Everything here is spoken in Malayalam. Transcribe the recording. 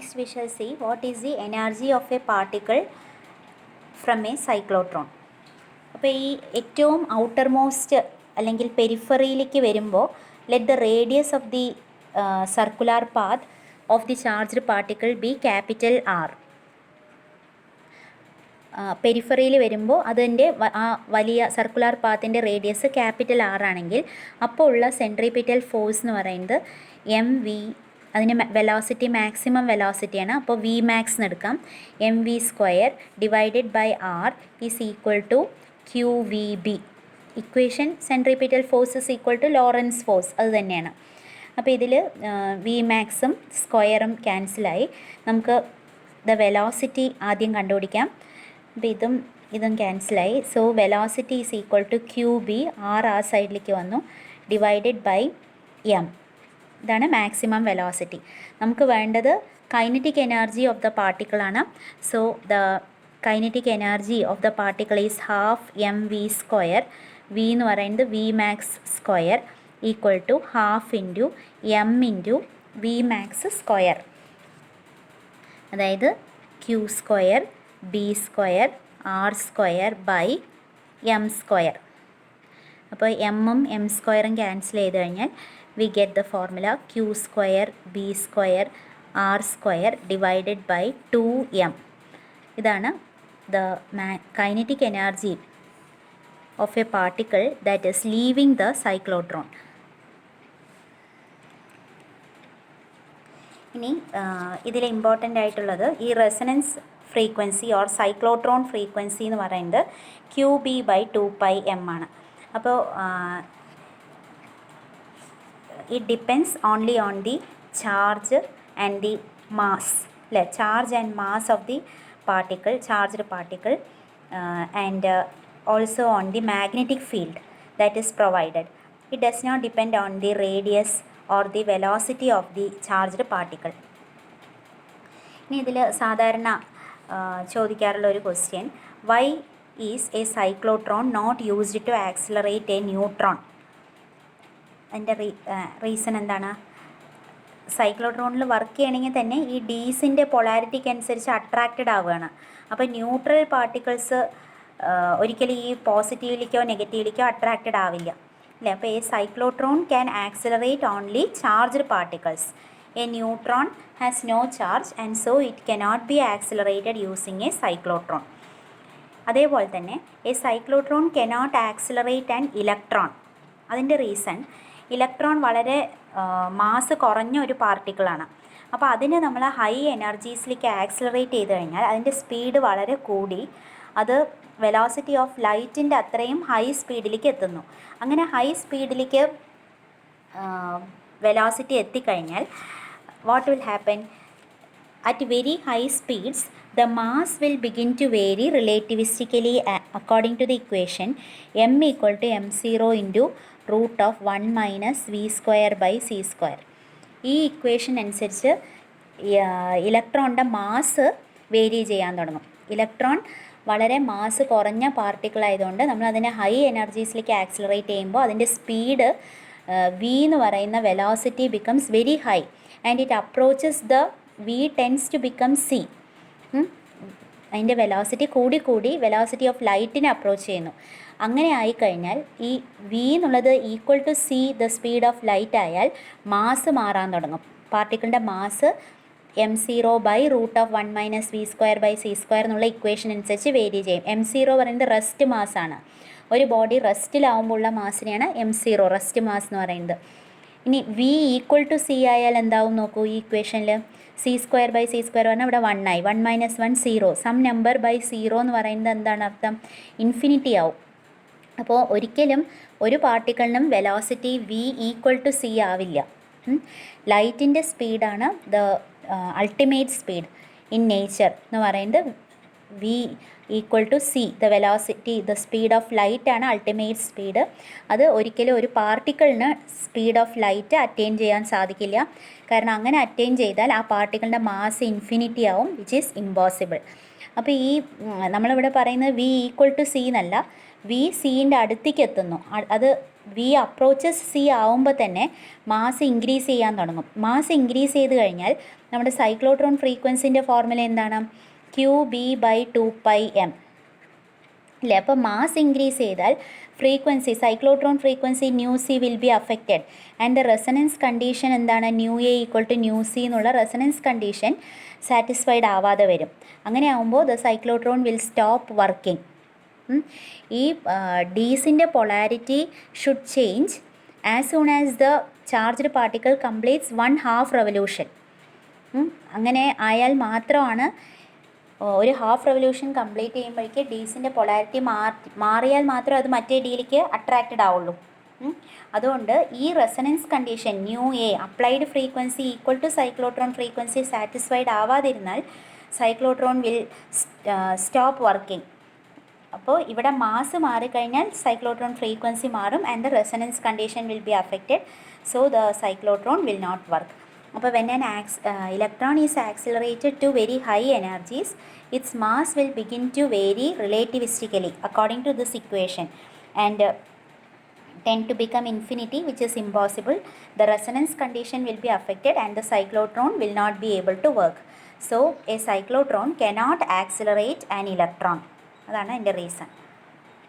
next we shall see what is the energy of a particle from a cyclotron. അപ്പോൾ ഈ ഏറ്റവും ഔട്ടർമോസ്റ്റ് അല്ലെങ്കിൽ പെരിഫറിയിലേക്ക് വരുമ്പോൾ let the radius of the circular path of the charged particle be capital R. പെരിഫറിയിൽ വരുമ്പോൾ അതിൻ്റെ ആ വലിയ സർക്കുലാർ പാത്തിൻ്റെ റേഡിയസ് ക്യാപിറ്റൽ ആർ ആണെങ്കിൽ അപ്പോൾ ഉള്ള സെൻട്രിപിറ്റൽ ഫോഴ്സ് എന്ന് പറയുന്നത് എം വി, അതിന് വെലോസിറ്റി മാക്സിമം വെലോസിറ്റിയാണ്, അപ്പോൾ വി മാക്സ് എന്ന് എടുക്കാം. M v square divided by R is equal to q v B. Equation centripetal force is equal to Lorentz force, അത് തന്നെയാണ്. അപ്പോൾ ഇതിൽ വി മാക്സും സ്ക്വയറും ക്യാൻസലായി. നമുക്ക് ദ വെലോസിറ്റി ആദ്യം കണ്ടുപിടിക്കാം. അപ്പോൾ ഇതും ക്യാൻസലായി. So velocity is equal to q B, R ആ സൈഡിലേക്ക് വന്നു, ഡിവൈഡഡ് ബൈ എം. ഇതാണ് മാക്സിമം വെലോസിറ്റി. നമുക്ക് വേണ്ടത് കൈനറ്റിക് എനർജി ഓഫ് ദ പാർട്ടിക്കിളാണ്. So the kinetic energy of the particle is half m v square. V എന്ന് പറയുന്നത് v max square equal to half into m into v max square, അതായത് q square B square R square by m square. അപ്പോൾ എമ്മും എം സ്ക്വയറും ക്യാൻസൽ ചെയ്ത് കഴിഞ്ഞാൽ we get the formula q square b square r square divided by 2m. ഇതാണ് the kinetic energy of a particle that is leaving the cyclotron. ഇനി ഇതിൽ ഇമ്പോർട്ടൻ്റ് ആയിട്ടുള്ളത് ഈ resonance frequency or cyclotron frequency എന്ന് പറയുന്നത് ക്യൂ ബി ബൈ 2πm ആണ്. അപ്പോൾ it depends only on the charge and the mass, charge and mass of the particle, charged particle, and also on the magnetic field that is provided. It does not depend on the radius or the velocity of the charged particle. ഇനി ഇതിൽ സാധാരണ ചോദിക്കാറുള്ള ഒരു question, why is a cyclotron not used to accelerate a neutron? അതിൻ്റെ റീസൺ എന്താണ്? സൈക്ലോട്രോണിൽ വർക്ക് ചെയ്യണമെങ്കിൽ തന്നെ ഈ ഡീസിൻ്റെ പൊളാരിറ്റിക്ക് അനുസരിച്ച് അട്രാക്റ്റഡ് ആവുകയാണ്. അപ്പോൾ ന്യൂട്രൽ പാർട്ടിക്കിൾസ് ഒരിക്കലും ഈ പോസിറ്റീവിലേക്കോ നെഗറ്റീവിലേക്കോ അട്രാക്റ്റഡ് ആവില്ല, അല്ലേ? അപ്പോൾ ഈ cyclotron can accelerate only charged particles. A neutron has no charge and so it cannot be accelerated using a cyclotron. അതേപോലെ തന്നെ a cyclotron cannot accelerate an electron. അതിൻ്റെ റീസൺ, ഇലക്ട്രോൺ വളരെ മാസ് കുറഞ്ഞ ഒരു പാർട്ടിക്കിളാണ്. അപ്പോൾ അതിനെ നമ്മൾ ഹൈ എനർജീസിലേക്ക് ആക്സിലറേറ്റ് ചെയ്ത് കഴിഞ്ഞാൽ അതിൻ്റെ സ്പീഡ് വളരെ കൂടി അത് വെലോസിറ്റി ഓഫ് ലൈറ്റിൻ്റെ അത്രയും ഹൈ സ്പീഡിലേക്ക് എത്തുന്നു. അങ്ങനെ ഹൈ സ്പീഡിലേക്ക് വെലോസിറ്റി എത്തിക്കഴിഞ്ഞാൽ what will happen? At very high speeds the mass will begin to vary relativistically according to the equation m equal to m0 into root of 1 minus v square by c square. ഈ ഇക്വേഷൻ അനുസരിച്ച് ഇലക്ട്രോണിൻ്റെ മാസ് വേരി ചെയ്യാൻ തുടങ്ങും. ഇലക്ട്രോൺ വളരെ മാസ് കുറഞ്ഞ പാർട്ടിക്കിൾ ആയതുകൊണ്ട് നമ്മൾ അതിനെ ഹൈ എനർജീസിലേക്ക് ആക്സിലറേറ്റ് ചെയ്യുമ്പോൾ അതിൻ്റെ സ്പീഡ് v എന്ന് പറയുന്ന velocity becomes very high and it approaches the v tends to become c. അതിൻ്റെ വെലോസിറ്റി കൂടി വെലോസിറ്റി ഓഫ് ലൈറ്റിനെ അപ്രോച്ച് ചെയ്യുന്നു. അങ്ങനെ ആയിക്കഴിഞ്ഞാൽ ഈ വി എന്നുള്ളത് equal to c the speed of light ആയാൽ മാസ് മാറാൻ തുടങ്ങും. പാർട്ടിക്കിളിൻ്റെ mass m0 by root of 1 minus v square by C square എന്നുള്ള ഇക്വേഷൻ അനുസരിച്ച് വേരി ചെയ്യും. m0 പറയുന്നത് റെസ്റ്റ് മാസാണ്. ഒരു ബോഡി റെസ്റ്റിലാവുമ്പോൾ ഉള്ള മാസിനെയാണ് m0 റെസ്റ്റ് മാസ് എന്ന് പറയുന്നത്. ഇനി വി ഈക്വൽ ടു സി ആയാൽ എന്താവും നോക്കൂ. ഈ ഇക്വേഷനിൽ C square by C square പറഞ്ഞാൽ ഇവിടെ 1 ആയി. 1 മൈനസ് 1 0. സം നമ്പർ ബൈ 0 എന്ന് പറയുന്നത് എന്താണ് അർത്ഥം? ഇൻഫിനിറ്റി ആവും. അപ്പോൾ ഒരിക്കലും ഒരു പാർട്ടിക്കിളിനും velocity v equal to c ആവില്ല. ലൈറ്റിൻ്റെ സ്പീഡാണ് the ultimate speed in nature എന്ന് പറയുന്നത് v equal to c the velocity the speed of light ആണ് അൾട്ടിമേറ്റ് സ്പീഡ്. അത് ഒരിക്കലും ഒരു പാർട്ടിക്കിളിന് സ്പീഡ് ഓഫ് ലൈറ്റ് അറ്റൈൻ ചെയ്യാൻ സാധിക്കില്ല. കാരണം അങ്ങനെ അറ്റൈൻ ചെയ്താൽ ആ പാർട്ടിക്കിളിൻ്റെ മാസ് ഇൻഫിനിറ്റി ആവും, വിച്ച് ഈസ് ഇമ്പോസിബിൾ. അപ്പോൾ ഈ നമ്മളിവിടെ പറയുന്നത് വി ഈക്വൽ ടു സി എന്നല്ല, വി സിൻ്റെ അടുത്തേക്ക് എത്തുന്നു, അത് വി അപ്രോച്ചസ് സി ആവുമ്പോൾ തന്നെ മാസ് ഇൻക്രീസ് ചെയ്യാൻ തുടങ്ങും. മാസ് ഇൻക്രീസ് ചെയ്ത് കഴിഞ്ഞാൽ നമ്മുടെ സൈക്ലോട്രോൺ ഫ്രീക്വൻസിൻ്റെ ഫോർമുല എന്താണ്? QB/2πm അല്ലേ? അപ്പോൾ മാസ് ഇൻക്രീസ് ചെയ്താൽ frequency, cyclotron frequency nu c will be affected and the resonance condition എന്താണ്? Nu a equal to nu c എന്നുള്ള റെസനൻസ് കണ്ടീഷൻ സാറ്റിസ്ഫൈഡ് ആവാതെ വരും. അങ്ങനെ ആകുമ്പോൾ the cyclotron will stop working. ഈ ഡീസിൻ്റെ polarity should change as soon as the charged particle completes 1/2 revolution. അങ്ങനെ ആയാൽ മാത്രമാണ്, ഒരു ഹാഫ് റെവല്യൂഷൻ കംപ്ലീറ്റ് ചെയ്യുമ്പോഴേക്ക് ഡീസിൻ്റെ പൊളാരിറ്റി മാറിയാൽ മാത്രമേ അത് മറ്റേ ഡിയിലേക്ക് അട്രാക്റ്റഡ് ആവുള്ളൂ. അതുകൊണ്ട് ഈ resonance condition nu a applied frequency equal to cyclotron frequency satisfied ആവാതിരുന്നാൽ സൈക്ലോട്രോൺ വിൽ സ്റ്റോപ്പ് വർക്കിംഗ്. അപ്പോൾ ഇവിടെ മാസ് മാറിക്കഴിഞ്ഞാൽ സൈക്ലോട്രോൺ ഫ്രീക്വൻസി മാറും and the resonance condition will be affected, so the cyclotron will not work. അപ്പോൾ when an electron is accelerated to very high energies, its mass will begin to vary relativistically according to this equation and tend to become infinity, which is impossible. The resonance condition will be affected and the cyclotron will not be able to work. So a cyclotron cannot accelerate an electron. അതാണ് എൻ്റെ റീസൺ.